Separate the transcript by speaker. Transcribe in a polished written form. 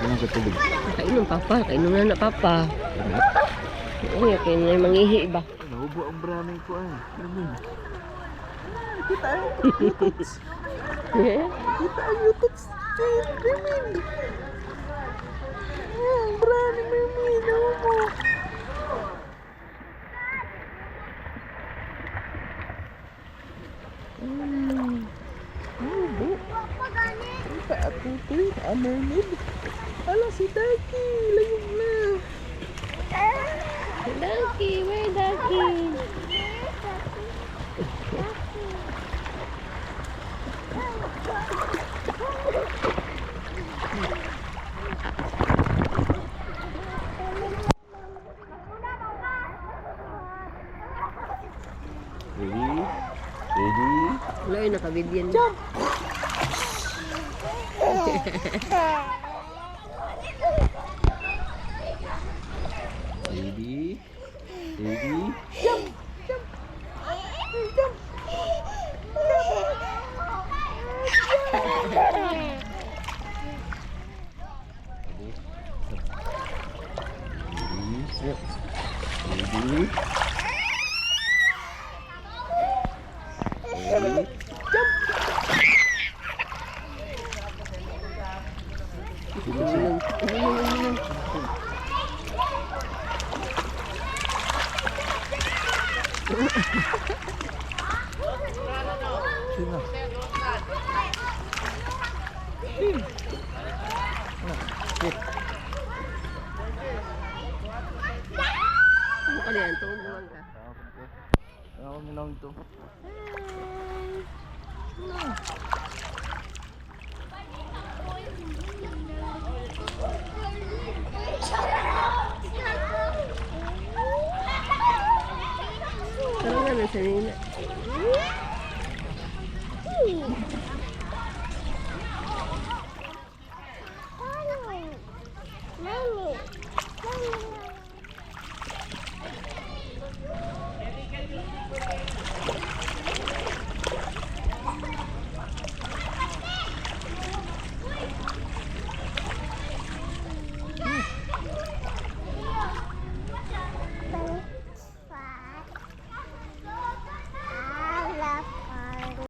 Speaker 1: Ano sa tubig?
Speaker 2: Kainom papa, kainom na papa. Oo, kainom na mangihi ba?
Speaker 1: Nahubo ang brownie ko ay. Kita ang YouTube. Kita ang YouTube. Ang brownie mami, nahubo. Nahubo. Kita ako tuwing amermid. Ala si Daki, layong na.
Speaker 2: Ducky, where Ducky?
Speaker 1: Ready? Ready?
Speaker 2: Wala yung nakabidyan.
Speaker 1: Jump! Ready? Ready? Jump! Jump! Jump! Ready? Ready? Ready? Jump! Sino?
Speaker 2: Ano ka yan? Tuon naman ka.
Speaker 1: Ako minang ito.
Speaker 2: Ano nga na sa nina?
Speaker 3: Mommy.